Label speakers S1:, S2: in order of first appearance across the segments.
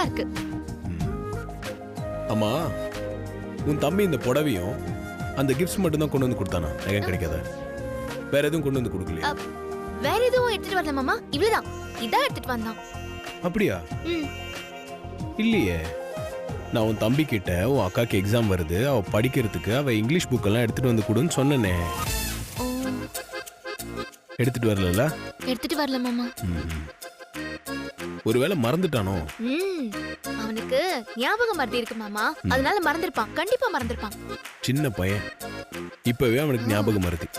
S1: இருக்கு.
S2: ஆமா, உன் தம்பி இந்த புடவையும் அந்த கிஃப்ட்ஸ் மட்டும் தான் கொண்டு வந்து கொடுத்தானா? நகை கிடைக்காத வேற எதுவும் கொண்டு வந்து கொடுக்கலையா?
S1: வேற எதுவும் எடுத்துட்டு வரல மாமா, இவ்வளவுதான். இதான் எடுத்துட்டு வந்தான்.
S2: அப்படியா? இல்லையே, நான் உன் தம்பி கிட்ட உன் அக்காக்கு எக்ஸாம் வருது, அவ படிக்கிறதுக்கு அவ இங்கிலீஷ் புக் எல்லாம் எடுத்துட்டு வந்து கொடுன்னு சொன்னனே. எடுத்துட்டு வரல?
S1: எடுத்துட்டு வரல மாமா.
S2: ஒருவேளை மறந்துட்டானோ?
S1: அவனுக்கு ஞாபகம் மறதி இருக்கு மாமா, அதனால மறந்துருப்பான். கண்டிப்பா மறந்துருப்பான்.
S2: சின்ன பையன், இப்பவே அவனுக்கு ஞாபகம் மறதி.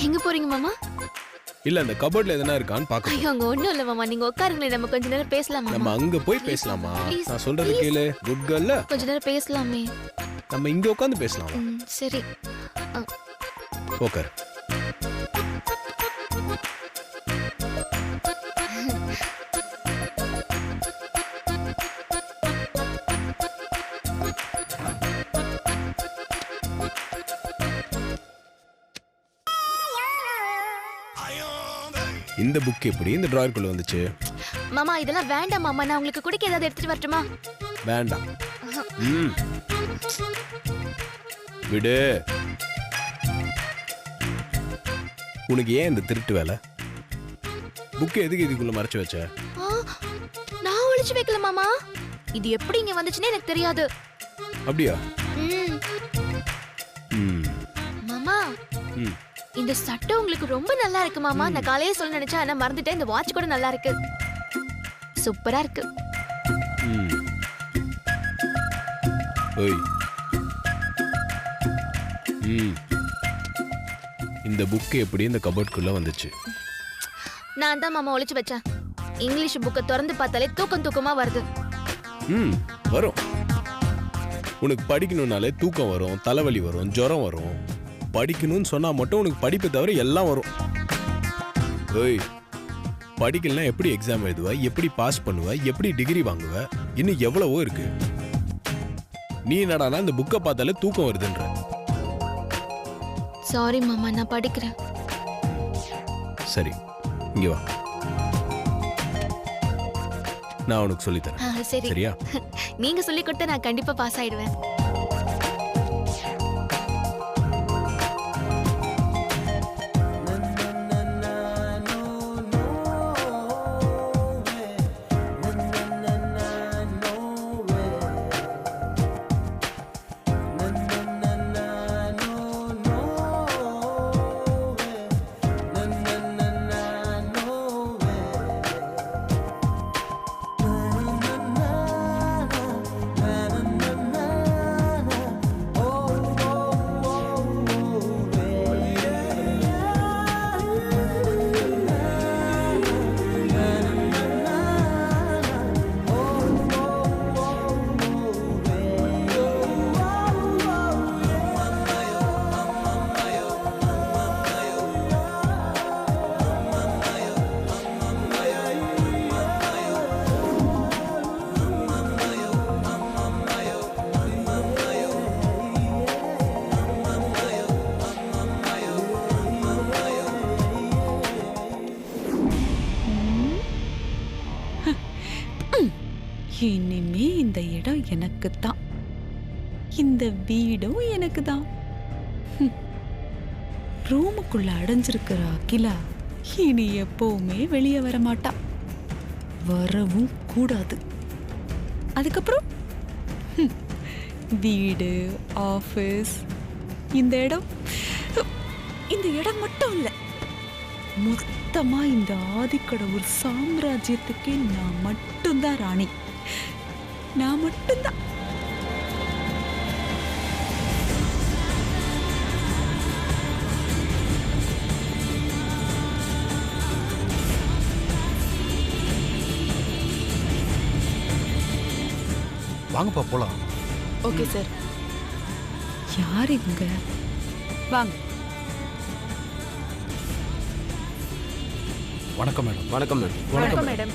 S1: எங்க போறீங்க மாமா?
S2: இல்ல, அந்த கபோர்ட்ல எதனா இருக்கான்னு பாக்க.
S1: ஐயோ, அங்க ஒண்ணும் இல்ல மாமா, நீங்க உட்காருங்களே, நம்ம கொஞ்ச நேரம் பேசலாமா?
S2: நம்ம அங்க போய் பேசலாமா? நான் சொல்றது கேளு, குட் கேர்ள்ல.
S1: கொஞ்ச நேரம் பேசலாமே.
S2: நம்ம இங்க உட்கார்ந்து பேசலாம்.
S1: சரி,
S2: உட்கார். இந்த புக் எப்படி இந்த டிராயர் குள்ள வந்துச்சு?
S1: மாமா இதெல்லாம் வேண்டாம் மாமா, நான் உங்களுக்கு குடிக்க ஏதாவது எடுத்துட்டு வரட்டுமா?
S2: வேண்டாம். விடு. உனக்கு ஏன் இந்த திருட்டு வேலை? புக் எதுக்கு இதுக்குள்ள மறைச்சு வச்ச?
S1: நான் ஒளிச்சு வைக்கல மாமா, இது எப்படி இங்க வந்துச்சுன்னு எனக்கு தெரியாது.
S2: அப்படியா?
S1: மாமா, இந்த சட்டை உங்களுக்கு ரொம்ப நல்லா இருக்கு மாமா. நான் காலையே சொல்ல நினைச்சேன், ஆனா மறந்துட்டேன். இந்த வாட்ச் கூட நல்லா இருக்கு, சூப்பரா இருக்கு.
S2: இந்த புக் எப்படி இந்த கபோர்டுக்குள்ள வந்துச்சு?
S1: நான் தான் மாமா ஒளிச்சு வச்சேன். இங்கிலீஷ் புக்கை திறந்து பார்த்தாலே தூக்கம் தூக்கமா வருது.
S2: வரும். உனக்கு படிக்கணும்னாலே தூக்கம் வரும், தலைவலி வரும், ஜுரம் வரும். படிக்கணும்னு சொன்னா மட்டும் உனக்கு படிப்பை தவிர எல்லாம் வரும். ஏய், படிக்கலனா எப்படி எக்ஸாம் எழுதுவ, எப்படி பாஸ் பண்ணுவ, எப்படி டிகிரி வாங்குவ, இன்னும் எவ்வளவோ இருக்கு. நீ என்னடானா இந்த புக்கை பார்த்தாலே தூக்கம் வருதுன்ற.
S1: சாரி மாமா, நான் படிக்கிறேன்.
S2: சரி, இங்க வா, நான் உனக்கு சொல்லி தரேன். சரியா?
S1: நீங்க சொல்லி கொடுத்தா நான் கண்டிப்பா பாஸ் ஆயிடுவேன்.
S3: இனிமே இந்த இடம் எனக்கு தான், இந்த வீடும் எனக்கு தான். ரூமுக்குள்ள அடைஞ்சிருக்கிற அகிலா இனி எப்பவுமே வெளியே வர மாட்டா, வரவும் கூடாது. அதுக்கப்புறம் வீடு, ஆஃபீஸ், இந்த இடம் மட்டும் இல்லை, மொத்தமா இந்த ஆதிக்கடவுள் சாம்ராஜ்யத்துக்கே நான் மட்டும்தான் ராணி, நான் மட்டும்தான்.
S4: வாங்கப்பா போலாம்.
S3: Okay sir. யார் இவங்க? வாங்க.
S4: வணக்கம் மேடம்.
S2: வணக்கம் மேடம்.
S3: வணக்கம் மேடம்.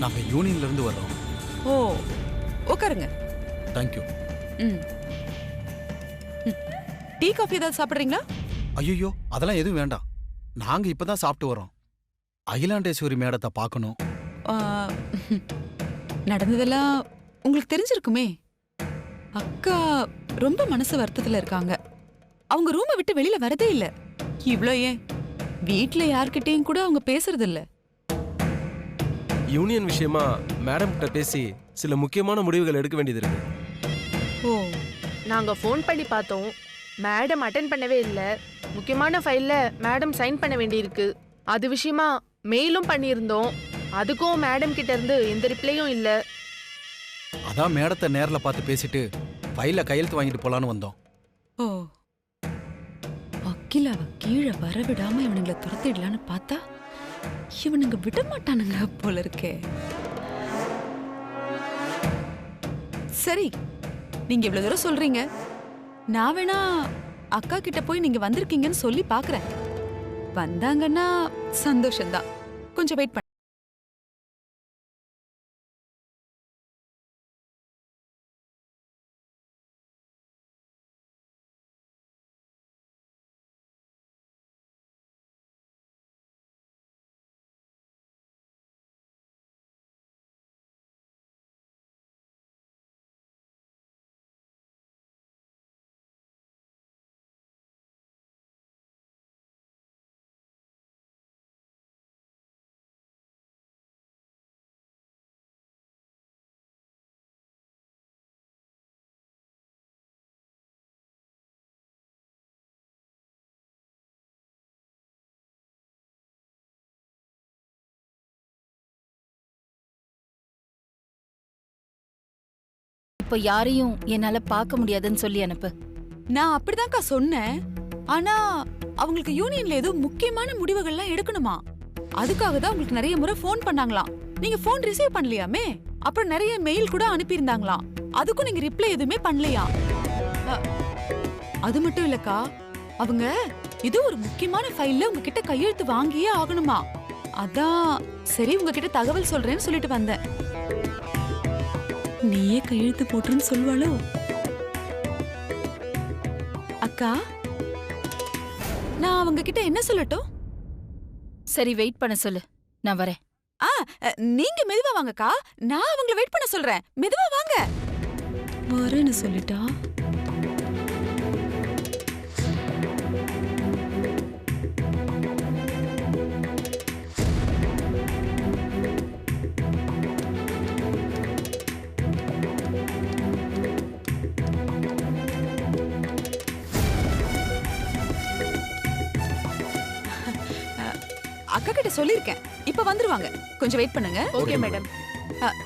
S4: நாங்கள் யூனியன்ல இருந்து வர்றோம்.
S3: ஓ, உட்காருங்க.
S4: தேங்க்யூ.
S3: டீ காஃபி ஏதாவது சாப்பிடுறீங்களா?
S4: ஐயோ அதெல்லாம் எதுவும் வேண்டாம். நாங்க இப்பதான் சாப்பிட்டு வரோம். அகிலாண்டேஸ்வரி மேடத்தை பார்க்கணும்.
S3: ஆ, நடந்ததெல்லாம் உங்களுக்கு தெரிஞ்சிருக்குமே. அக்கா ரொம்ப மனசு வருத்தத்துல இருக்காங்க. அவங்க ரூமை விட்டு வெளியில வரதே இல்ல. இவ்ளோ ஏன் வீட்ல யார்கிட்டயும் கூட அவங்க பேசுறது இல்ல.
S5: யூனியன் விஷயமா மேடம் கிட்ட பேசி சில முக்கியமான முடிவுகள் எடுக்க வேண்டியது இருக்கு.
S3: ஓ,
S6: நாங்க ஃபோன் பண்ணி பார்த்தோம். மேடம் அட்டென்ட் பண்ணவே இல்ல. முக்கியமான ஃபைல்ல மேடம் சைன் பண்ண வேண்டியிருக்கு. அது விஷயமா மெயிலும் பண்ணியிருந்தோம். அதுக்கும் மேடம் கிட்ட இருந்து எந்த ரிப்ளையும் இல்ல.
S4: அதான் மேடத்தை நேர்ல பார்த்து பேசிட்டு ஃபைல கையெழுத்து வாங்கிட்டு போலான்னு வந்தோம்.
S3: ஓ. அகிலாவ கீழே வரவிடாம இவனுங்களை துரத்திடலான்னு பார்த்தா இவனுங்க விட மாட்டானுங்க போல இருக்கே. சரி, நீங்க இவ்வளவு தூரம் சொல்றீங்க. நான் வேணா அக்கா கிட்ட போய் நீங்க வந்திருக்கீங்கன்னு சொல்லி பாக்குறேன். வந்தாங்கன்னா சந்தோஷம்தான். கொஞ்சம் வெயிட் பண்ணு.
S7: இப்ப யாரையும் என்னால பார்க்க முடியாதுன்னு சொல்லி அனுப்பு.
S3: நான் அப்படிதான்க்கா சொன்னேன். ஆனா அவங்களுக்கு யூனியன்ல ஏதோ முக்கியமான முடிவுகள்லாம் எடுக்கணுமா. அதுக்காக தான் உங்களுக்கு நிறைய முறை ஃபோன் பண்ணாங்களாம். நீங்க ஃபோன் ரிசீவ் பண்ணலையாமே. அப்புறம் நிறைய மெயில் கூட அனுப்பியிருந்தாங்களாம். அதுக்கும் நீங்க ரிப்ளை எதுவுமே பண்ணலையா. அது மட்டும் இல்லக்கா, அவங்க ஏதோ ஒரு முக்கியமான ஃபைல்ல உங்ககிட்ட கையெழுத்து வாங்கியே ஆகணுமா. அதான் சரி உங்ககிட்ட தகவல் சொல்றேன்னு சொல்லிட்டு வந்தேன். நீயே கையெழுத்து போட்டுன்னு சொல்வாளோ. அக்கா, நான் அவங்க கிட்ட என்ன சொல்லட்டும்?
S7: சரி, வெயிட் பண்ண சொல்லு, நான் வரேன்.
S3: நீங்க மெதுவா வாங்கக்கா. நான் அவங்கள வெயிட் பண்ண சொல்றேன். மெதுவா வாங்க. வரேன்னு சொல்லிட்டா. அக்கா கிட்ட சொல்லிருக்கேன். இப்ப வந்துருவாங்க. கொஞ்சம் வெயிட் பண்ணுங்க.
S6: Okay madam.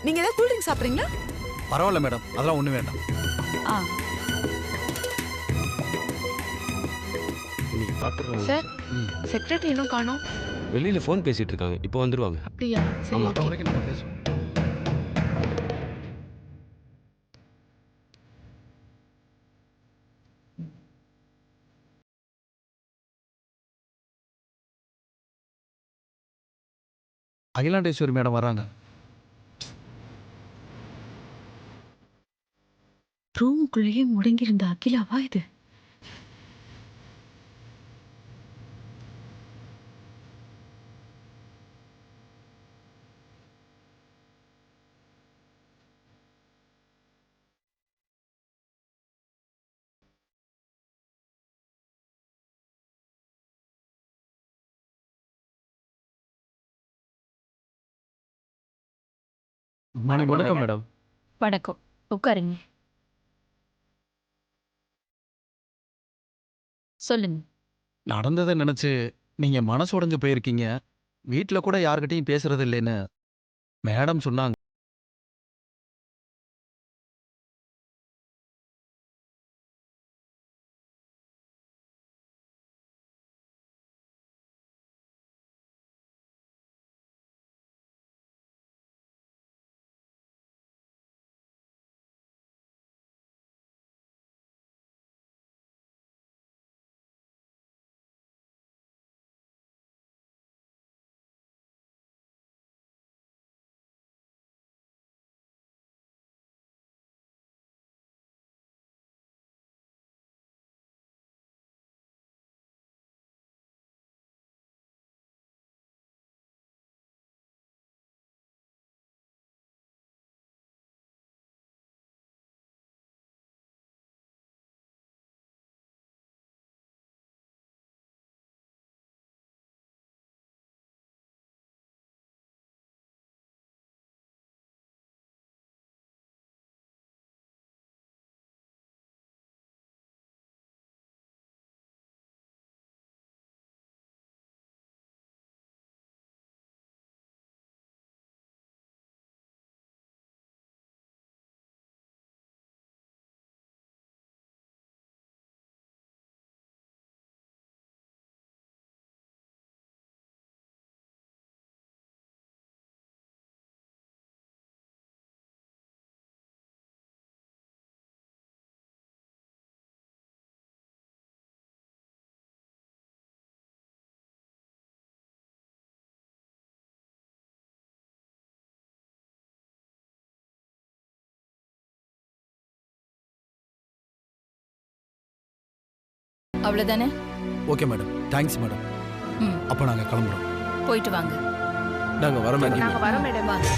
S3: நீங்க ஏதாவது கூல் ட்ரிங்க் சாப்பிடுறீங்களா?
S4: பரவாயில்ல மேடம், அதெல்லாம் ஒண்ணும் வேண்டாம்.
S3: ஆ,
S8: இன்னைக்கு பாத்துறோம்.
S6: சார், செக்ரட்டரி இன்னும் காணோம்.
S8: வெளியில ஃபோன் பேசிட்டு இருக்காங்க. இப்போ வந்துருவாங்க.
S6: அப்படியா? சரி,
S8: ஆமா.
S6: ஓகே.
S4: அது வரைக்கும் நம்ம பேசுவோம். அகிலாண்டேஸ்வரி மேடம் வராங்க.
S3: ரூமுக்குள்ளேயே முடங்கியிருந்த அகிலாவா இது?
S8: வணக்கம் மேடம்.
S7: வணக்கம், உட்காருங்க. சொல்லுங்க.
S4: நடந்ததை நினைச்சு நீங்க மனசு உடைஞ்சு போயிருக்கீங்க. வீட்ல கூட யார்கிட்டயும் பேசுறது இல்லைன்னு மேடம் சொன்னாங்க.
S7: அவ்வளவுதானே?
S9: Okay madam, thanks madam.
S7: ம்.
S9: அப்போ நாங்கள் கிளம்புறோம்.
S7: போயிட்டு வாங்க.
S5: நாங்க வரோம் மேடம்.
S6: நாங்க வரோம் மேடம்.
S7: வாங்க.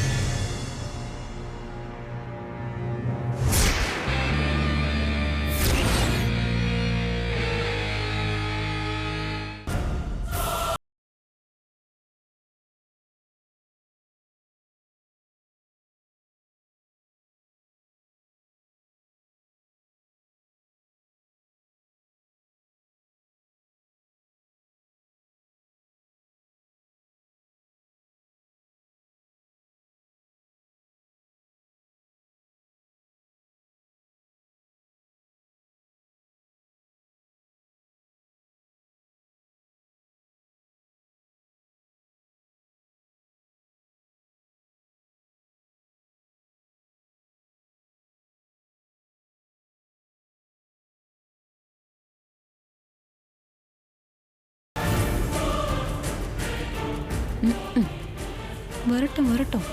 S3: வரட்டும் வரட்டும்,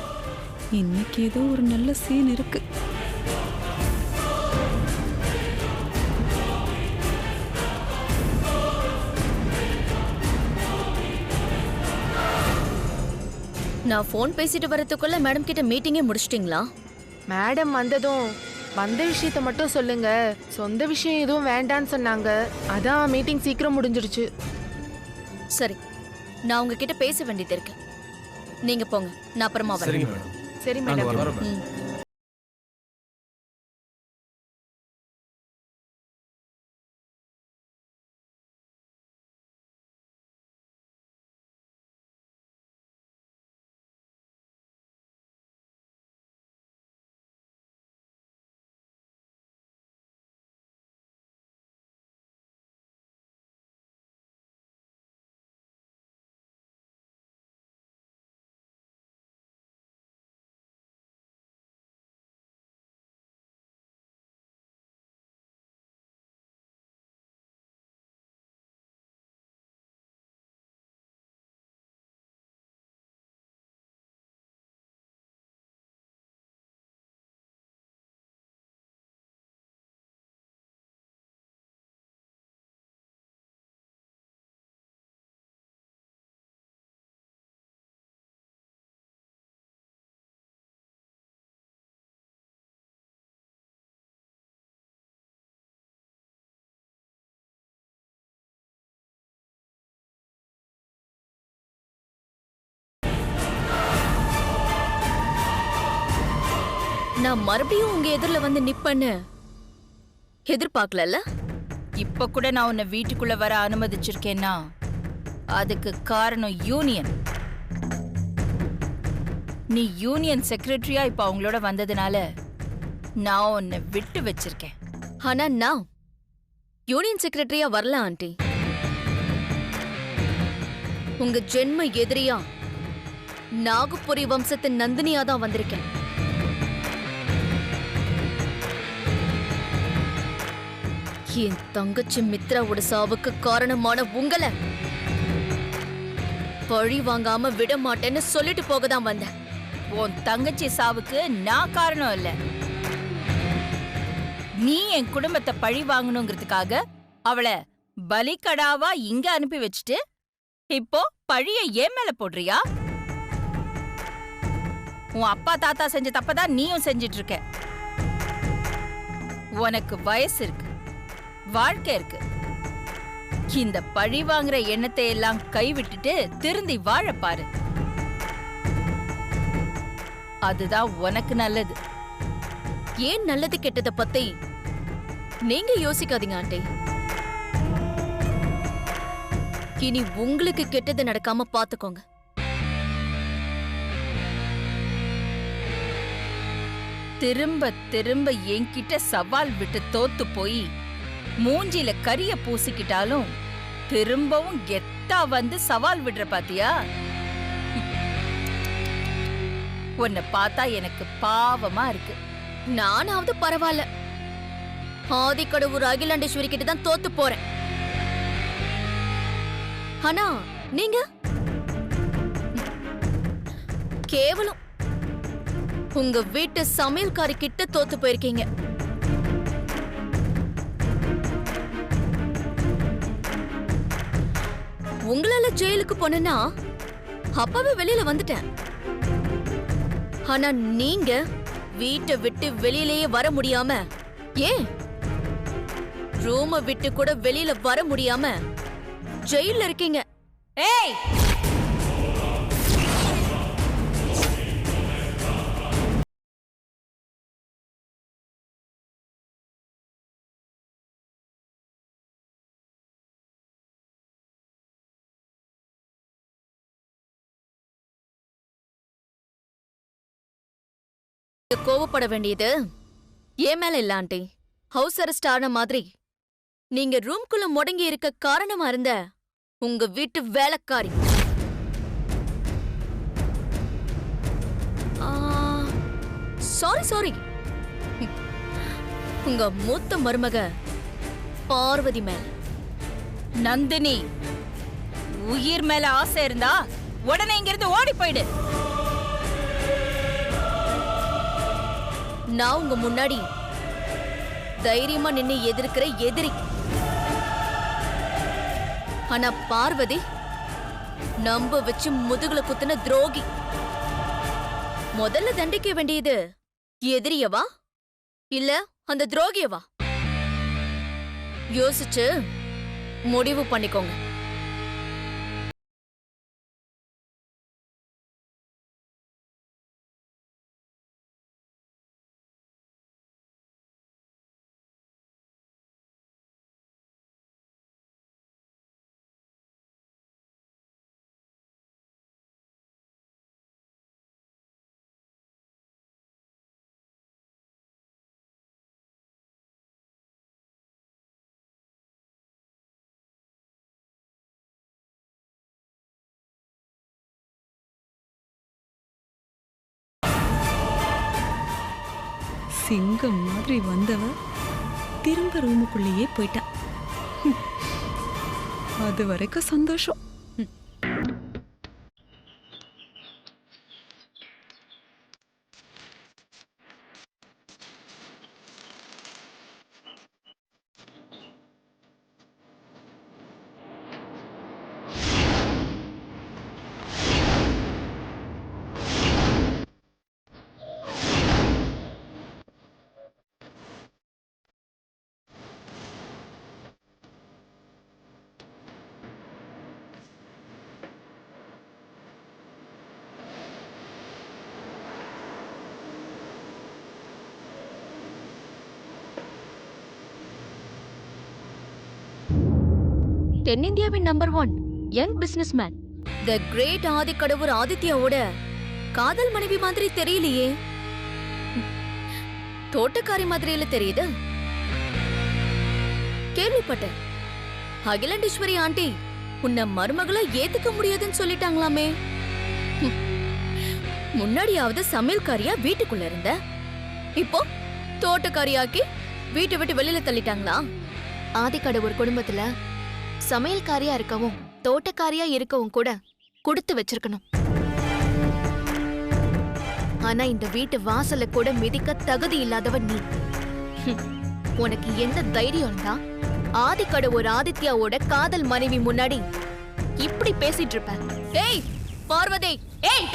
S3: இன்னைக்கு ஏதோ ஒரு நல்ல சீன் இருக்கு.
S1: நான் ஃபோன் பேசிட்டு வரதுக்குள்ள மேடம் கிட்ட மீட்டிங்கே முடிச்சிட்டீங்களா?
S6: மேடம் வந்ததும் வந்த விஷயத்த மட்டும் சொல்லுங்க, சொந்த விஷயம் எதுவும் வேண்டான்னு சொன்னாங்க. அதான் மீட்டிங் சீக்கிரம் முடிஞ்சிருச்சு.
S1: சரி, நான் உங்ககிட்ட பேச வேண்டியது இருக்கு. நீங்க போங்க, நான் அப்புறமா வரேன்.
S5: சரிங்க மேடம்.
S6: சரி
S5: நாங்க
S6: மேடம்.
S5: வரோம் மேடம்.
S1: ம். நான் மறுபடியும் உங்க எதிரில வந்து நிப்பேன்னு எதிர்பார்க்கல.
S7: இப்ப கூட நான் உன்னை வீட்டுக்குள்ள வர அனுமதிச்சிருக்கேன்னா அதுக்கு காரணம் யூனியன். நீ யூனியன் செக்ரட்டரியா இப்ப அவங்களோட வந்ததுனால நான் உன்னை விட்டு வச்சிருக்கேன்.
S1: ஆனா நான் யூனியன் செக்ரட்டரியா வரல ஆண்டி. உங்க ஜென்ம எதிரியா நாகபுரி வம்சத்தின் நந்தினியா தான் வந்திருக்கேன். என் தங்கச்சி மித்ராவோட சாவுக்கு காரணமான உங்களை பழி வாங்காம விட மாட்டேன்னு சொல்லிட்டு போக தான் வந்தேன்.
S7: உன் தங்கச்சி சாவுக்கு நான் காரணம் இல்ல. நீ என் குடும்பத்தை பழி வாங்கணுங்கிறதுக்காக அவளை பலிகடாவா இங்க அனுப்பி வச்சுட்டு இப்போ பழிய ஏன் மேல போடுறியா? உன் அப்பா தாத்தா செஞ்ச தப்பதான் நீயும் செஞ்சிட்டு இருக்க. உனக்கு வயசு இருக்கு, வாழ்க்கை இருக்கு. இந்த பழி வாங்குற எண்ணத்தை எல்லாம் கைவிட்டுட்டு திருந்தி வாழ பாரு. அதுதான் உனக்கு நல்லது.
S1: ஏன் நல்லது கெட்டதை பத்தி நீங்க யோசிக்காதீங்க ஆண்டி. இனி உங்களுக்கு கெட்டது நடக்காம பாத்துக்கோங்க.
S7: திரும்ப திரும்ப என்கிட்ட சவால் விட்டு தோத்து போய் மூஞ்சில கரிய பூசிக்கிட்டாலும் திரும்பவும் கெத்தா வந்து சவால் விடுற பாத்தியா? உன்னை பார்த்தா எனக்கு பாவமா இருக்கு.
S1: நானாவது பரவாயில்ல, ஆதிக்கடவுர் அகிலாண்டேஸ்வரி கிட்ட தான் தோத்து போறேன். ஆனா நீங்க கேவலம் உங்க வீட்டு சமையல்காரி கிட்ட தோத்து போயிருக்கீங்க.
S10: உங்களால ஜெயிலுக்கு போனேன்னா அப்பவே வெளியில வந்துட்டேன். ஆனா நீங்க வீட்டை விட்டு வெளியிலேயே வர முடியாம, ஏன் ரூமை விட்டு கூட வெளியில வர முடியாம ஜெயில இருக்கீங்க.
S7: ஏய்,
S10: கோவப்பட வேண்டியது ஏன் மேல இல்ல ஆண்டி. ஹவுஸ் அரெஸ்ட் ஆன மாதிரி நீங்க ரூம்குள்ள முடங்கி இருக்க காரணமா இருந்த உங்க வீட்டு வேலைக்காரி. சாரி உங்க மூத்த மருமக பார்வதி மேல.
S7: நந்தினி, உயிர் மேல ஆசை இருந்தா உடனே இங்கிருந்து ஓடி போயிடு.
S10: நான் உங்க முன்னாடி தைரியமா நின்னு எதிர்க்கிற எதிரி. ஆனா பார்வதி நம்ப வச்சு முதுகுல குத்துன துரோகி. முதல்ல தண்டிக்க வேண்டியது எதிரியவா இல்ல அந்த துரோகியவா? யோசிச்சு முடிவு பண்ணிக்கோங்க.
S3: சிங்கம் மாதிரி வந்தவ திரும்ப ரூமுக்குள்ளேயே போயிட்டா. அது வரைக்கும் சந்தோஷம்.
S10: தென்னிந்தியாவின் number 1 young businessman the great ஆதிக்கடவுர் ஆதித்யாவோட காதல் மனைவி மாதிரி தெரியலையே. தோட்டக்காரி மாதிரியில தெரியுது. கேள்விப்பட்டேன் அகிலாண்டேஸ்வரி ஆண்டி உன்னை மருமகளை ஏத்துக்க முடியாதுன்னு சொல்லிட்டாங்களாமே. முன்னாடியாவது சமையல்காரியா வீட்டுக்குள்ள இருந்த, இப்போ தோட்டக்காரியாக்கி வீட்டை விட்டு வெளியில தள்ளிட்டாங்களா?
S1: ஆதிக்கடவுர் குடும்பத்துல சமையல்காரியா இருக்கவும் தோட்டக்காரியா இருக்கவும் கூட கொடுத்து வச்சிருக்கணும். ஆனா இந்த வீட்டு வாசல கூட மிதிக்க தகுதி இல்லாதவன் நீ. உனக்கு எந்த தைரியம் தான் ஆதிக்கடவுர் ஆதித்யாவோட காதல் மனைவி முன்னாடி இப்படி பேசிட்டு இருப்ப?
S10: ஏய் பார்வதி, ஏய்!